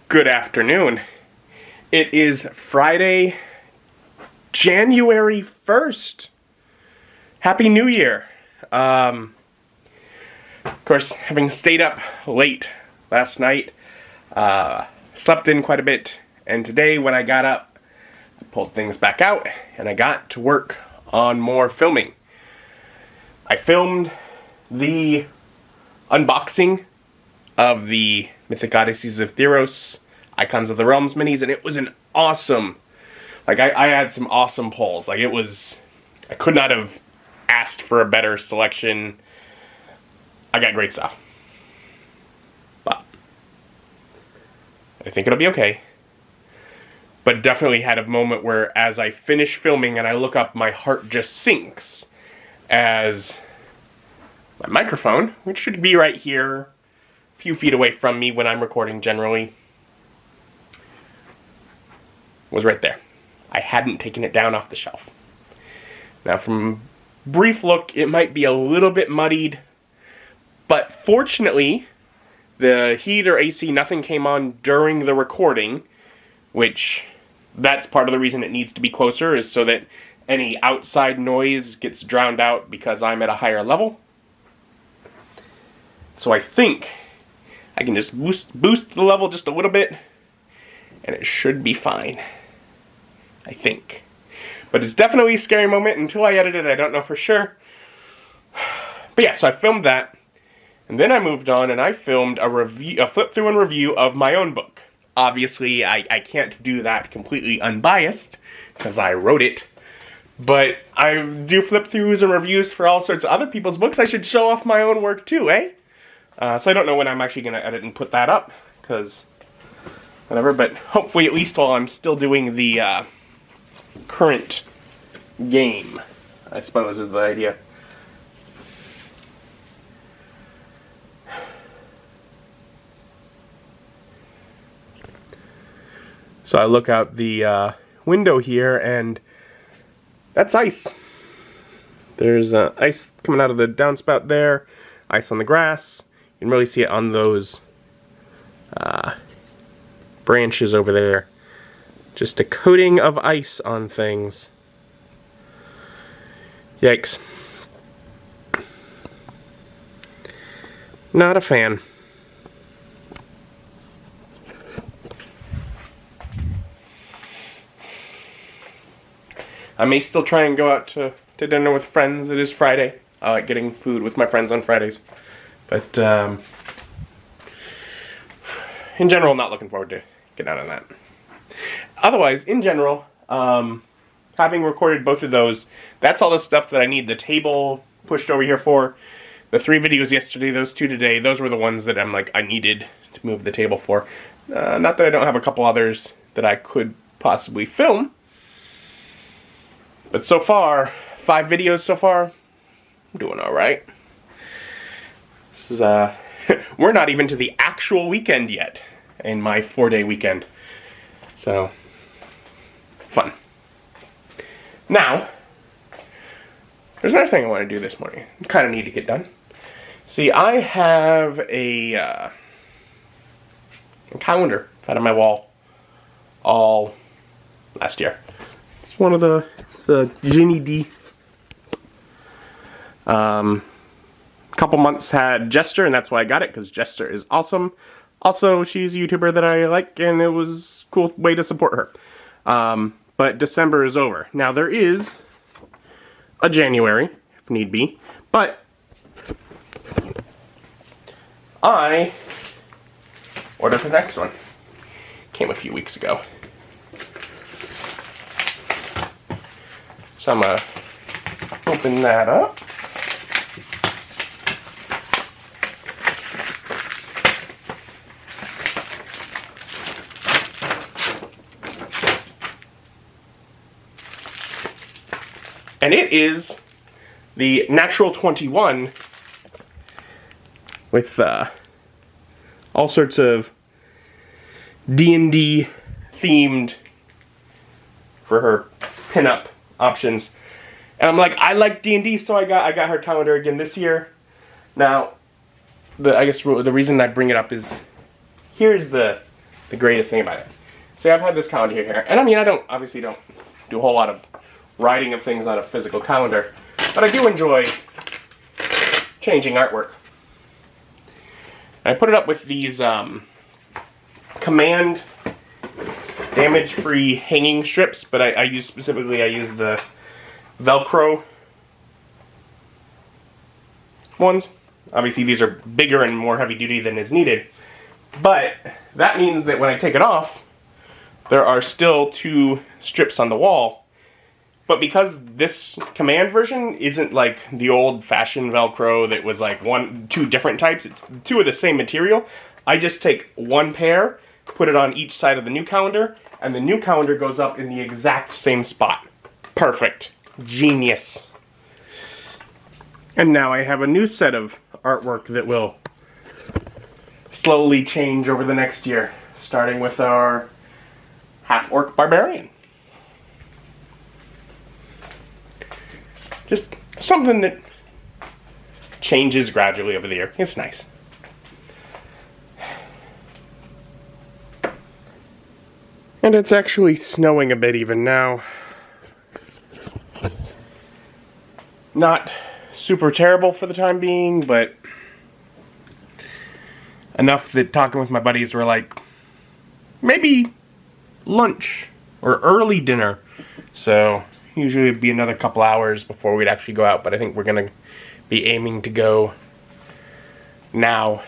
Good afternoon. It is Friday, January 1st. Happy New Year. Of course, having stayed up late last night, slept in quite a bit, and today when I got up, I pulled things back out, and I got to work on more filming. I filmed the unboxing of the Mythic Odysseys of Theros Icons of the Realms minis, and it was an awesome, I had some awesome pulls. I could not have asked for a better selection. I got great stuff. But I think it'll be okay. But definitely had a moment where as I finish filming and I look up, my heart just sinks as my microphone, which should be right here, a few feet away from me when I'm recording generally, was right there. I hadn't taken it down off the shelf. Now from a brief look, it might be a little bit muddied, but fortunately, the heat or AC, nothing came on during the recording, which that's part of the reason it needs to be closer, is so that any outside noise gets drowned out because I'm at a higher level. So I think I can just boost the level just a little bit, and it should be fine. I think. But it's definitely a scary moment. Until I edit it, I don't know for sure. But yeah, so I filmed that, and then I moved on and I filmed a flip through and review of my own book. Obviously, I can't do that completely unbiased, because I wrote it. But I do flip throughs and reviews for all sorts of other people's books. I should show off my own work too, eh? So I don't know when I'm actually going to edit and put that up, because whatever, but hopefully at least while I'm still doing the current game, I suppose is the idea. So I look out the window here, and that's ice. There's ice coming out of the downspout there, ice on the grass. You can really see it on those branches over there. Just a coating of ice on things. Yikes. Not a fan. I may still try and go out to dinner with friends. It is Friday. I like getting food with my friends on Fridays. But, in general, not looking forward to getting out on that. Otherwise, in general, having recorded both of those, that's all the stuff that I need the table pushed over here for. The 3 videos yesterday, those 2 today, those were the ones that I'm like, I needed to move the table for. Not that I don't have a couple others that I could possibly film. But so far, 5 videos so far, I'm doing alright. This is, we're not even to the actual weekend yet, in my 4-day weekend. So, fun. Now, there's another thing I want to do this morning. I kind of need to get done. See, I have a calendar out on my wall all last year. It's a Ginny D. Couple months had Jester, and that's why I got it, because Jester is awesome. Also, she's a YouTuber that I like, and it was a cool way to support her. But December is over. Now, there is a January, if need be, but I ordered the next one. Came a few weeks ago. So I'm going to open that up. And it is the Natural 21 with all sorts of D&D themed for her pinup options. And I'm like, I like D&D, so I got her calendar again this year. Now, I guess the reason I bring it up is, here's the the greatest thing about it. So I've had this calendar here, and I mean, obviously don't do a whole lot of writing of things on a physical calendar, but I do enjoy changing artwork. I put it up with these Command damage-free hanging strips, but I use the Velcro ones. Obviously these are bigger and more heavy-duty than is needed, but that means that when I take it off, there are still 2 strips on the wall. But because this Command version isn't like the old-fashioned Velcro that was like 2 different types, it's 2 of the same material, I just take 1 pair, put it on each side of the new calendar, and the new calendar goes up in the exact same spot. Perfect. Genius. And now I have a new set of artwork that will slowly change over the next year, starting with our half-orc barbarian. Just something that changes gradually over the year. It's nice. And it's actually snowing a bit even now. Not super terrible for the time being, but enough that talking with my buddies were like, maybe lunch or early dinner. So usually it'd be another couple hours before we'd actually go out, but I think we're gonna be aiming to go now.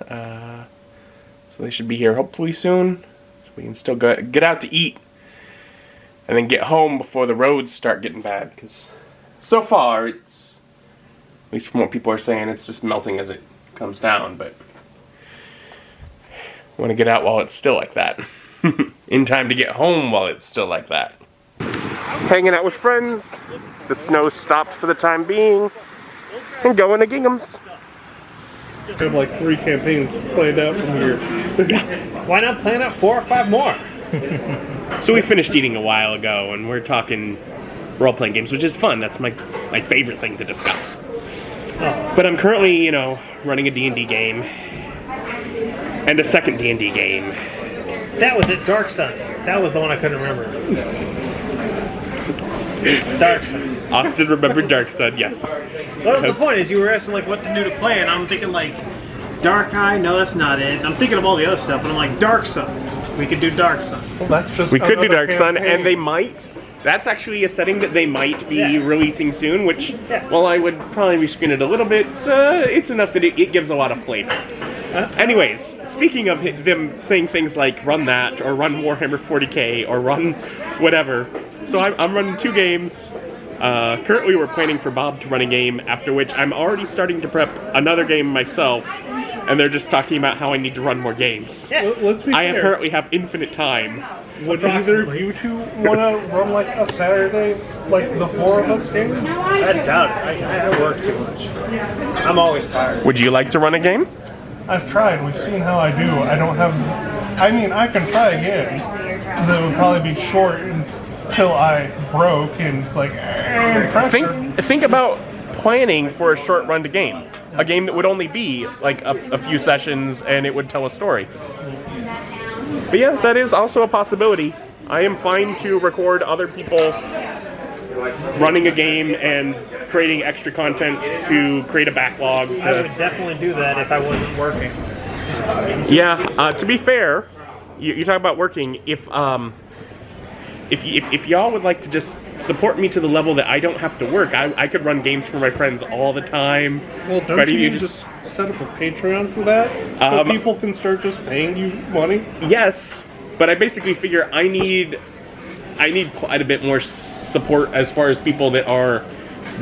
So they should be here hopefully soon. We can still get out to eat and then get home before the roads start getting bad, because so far it's, at least from what people are saying, it's just melting as it comes down, but I want to get out while it's still like that. In time to get home while it's still like that. Hanging out with friends, the snow stopped for the time being, and going to Gingham's. We have like 3 campaigns planned out from here. Yeah. Why not plan out 4 or 5 more? So we finished eating a while ago, and we're talking role-playing games, which is fun. That's my favorite thing to discuss. Oh. But I'm currently, you know, running a D&D game, and a second D&D game. That was it, Dark Sun. That was the one I couldn't remember. Dark Sun. Austin remembered Dark Sun, yes. What was the point? Is you were asking like what to do to play, and I'm thinking like Dark Eye. No, that's not it. I'm thinking of all the other stuff, and I'm like Dark Sun. We could do Dark Sun. Well, that's just we could do Dark campaign. Sun, and they might. That's actually a setting that they might be releasing soon, which, while I would probably reskin it a little bit, it's enough that it gives a lot of flavor. Anyways, speaking of them saying things like run that, or run Warhammer 40k, or run whatever, so I'm running 2 games. Currently we're planning for Bob to run a game, after which I'm already starting to prep another game myself, and they're just talking about how I need to run more games. Yeah. Let's be I fair. apparently have infinite time. Would either of you 2 want to run like a Saturday, like the 4 of us game? I doubt it. I work too much. I'm always tired. Would you like to run a game? I've tried. We've seen how I do. I don't have. I mean, I can try again. That would probably be short until I broke, and it's like pressure. Think about planning for a short run to game. A game that would only be like a few sessions and it would tell a story. But yeah, that is also a possibility. I am fine to record other people running a game and creating extra content to create a backlog. I would definitely do that if I wasn't working. Yeah, to be fair, you talk about working. If y'all would like to just support me to the level that I don't have to work, I could run games for my friends all the time. Well, don't you just set up a Patreon for that? So people can start just paying you money? Yes, but I basically figure I need quite a bit more support as far as people that are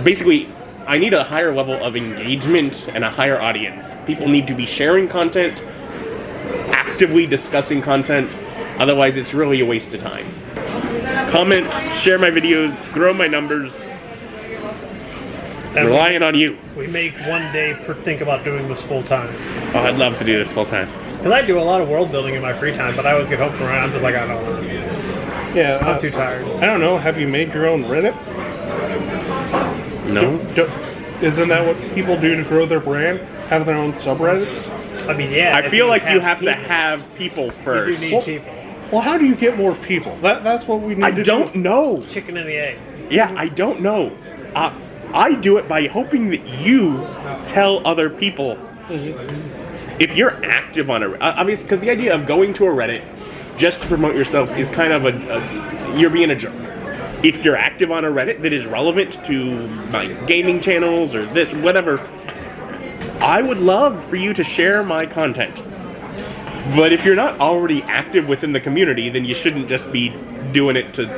basically, I need a higher level of engagement and a higher audience. People need to be sharing content, actively discussing content, otherwise it's really a waste of time. Comment, share my videos, grow my numbers. I'm relying on you. We make one day think about doing this full time. Oh, I'd love to do this full time. Because I do a lot of world building in my free time, but I always get home from around. I'm just like, I don't want to. Yeah, I'm too tired. I don't know. Have you made your own Reddit? No. Isn't that what people do to grow their brand? Have their own subreddits? I mean, yeah. I feel like you have to people. have people You first. do need people. Well, how do you get more people? That's what we need I to don't do. know. Chicken and the egg. Yeah, I don't know. I do it by hoping that you tell other people. If you're active on a obviously, because the idea of going to a Reddit just to promote yourself is kind of you're being a jerk. If you're active on a Reddit that is relevant to my gaming channels or this whatever, I would love for you to share my content. But if you're not already active within the community, then you shouldn't just be doing it to.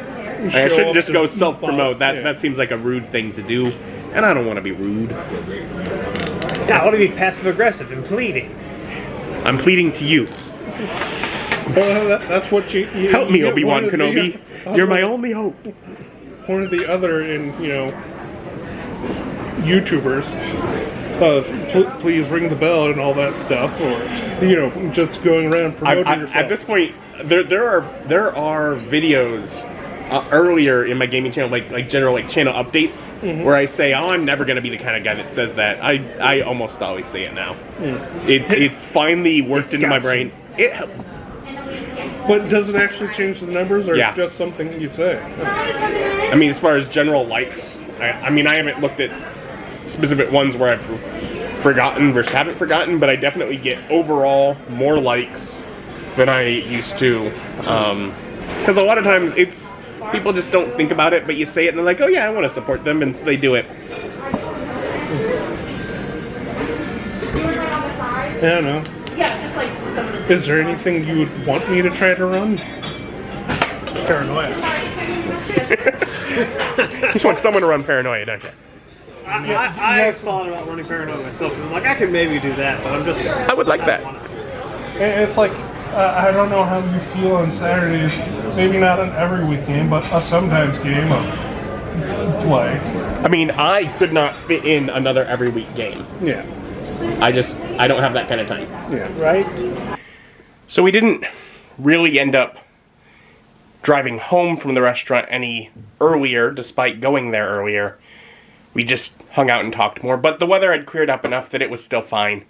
I shouldn't just go self-promote. That seems like a rude thing to do, and I don't want to be rude. Yeah, I want to be passive-aggressive and pleading. I'm pleading to you. Well, that's what you Help me, get Obi-Wan one of the, Kenobi. You're my only hope. One of the other, YouTubers. Please ring the bell and all that stuff, or just going around promoting yourself. At this point, there are videos earlier in my gaming channel, like general channel updates, where I say, "Oh, I'm never going to be the kind of guy that says that." I almost always say it now. It's finally worked into my brain. But does it actually change the numbers, or Yeah. it's just something you say? I mean, as far as general likes, I mean, I haven't looked at specific ones where I've forgotten versus haven't forgotten, but I definitely get overall more likes than I used to. Because a lot of times it's people just don't think about it, but you say it and they're like, "Oh yeah, I want to support them," and so they do it. I don't know. Is there anything you would want me to try to run? Paranoia. You just want someone to run Paranoia, don't you? I thought about running Paranoia myself because I'm like, I could maybe do that, but I'm just. I would like that. It's like, I don't know how you feel on Saturdays, maybe not on every weekend, but a sometimes game of play. I mean, I could not fit in another every week game. Yeah. I don't have that kind of time. Yeah. Right? So we didn't really end up driving home from the restaurant any earlier, despite going there earlier. We just hung out and talked more, but the weather had cleared up enough that it was still fine.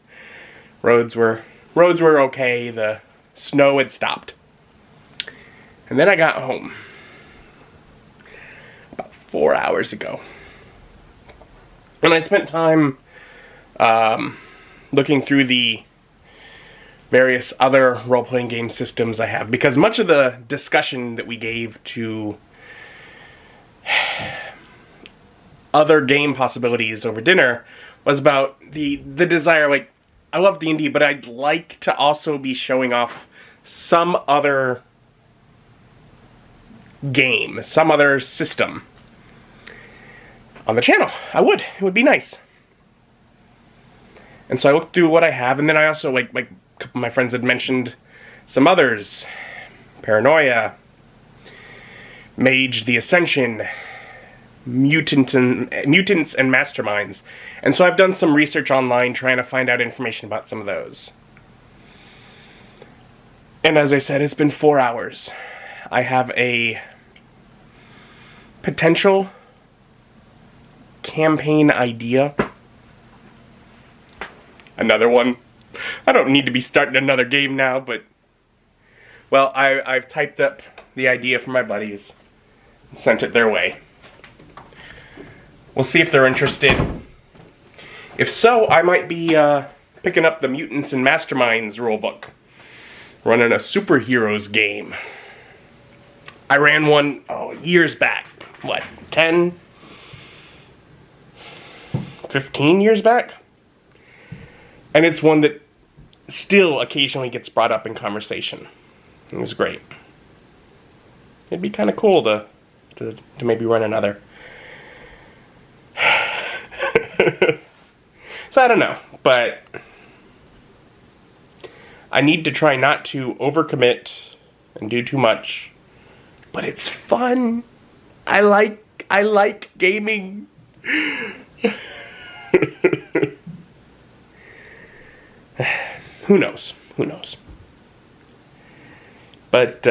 Roads were okay, the snow had stopped. And then I got home about 4 hours ago. And I spent time looking through the various other role-playing game systems I have, because much of the discussion that we gave to other game possibilities over dinner was about the desire, like, I love D&D, but I'd like to also be showing off some other game, some other system on the channel. I would. It would be nice. And so I looked through what I have, and then I also, like a couple of my friends had mentioned some others. Paranoia, Mage the Ascension, Mutants and Masterminds. And so I've done some research online trying to find out information about some of those. And as I said, it's been 4 hours. I have a potential campaign idea. Another one. I don't need to be starting another game now, but... Well, I've typed up the idea for my buddies and sent it their way. We'll see if they're interested. If so, I might be picking up the Mutants and Masterminds rulebook. Running a superheroes game. I ran one years back. What, 10? 15 years back? And it's one that still occasionally gets brought up in conversation. It was great. It'd be kind of cool to maybe run another. So I don't know, but I need to try not to overcommit and do too much. But it's fun. I like gaming. Who knows? Who knows? But,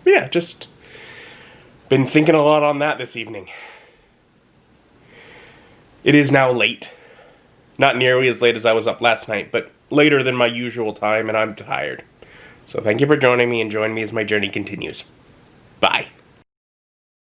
yeah, just been thinking a lot on that this evening. It is now late, Not nearly as late as I was up last night, but later than my usual time, and I'm tired. So thank you for joining me, and join me as my journey continues. Bye.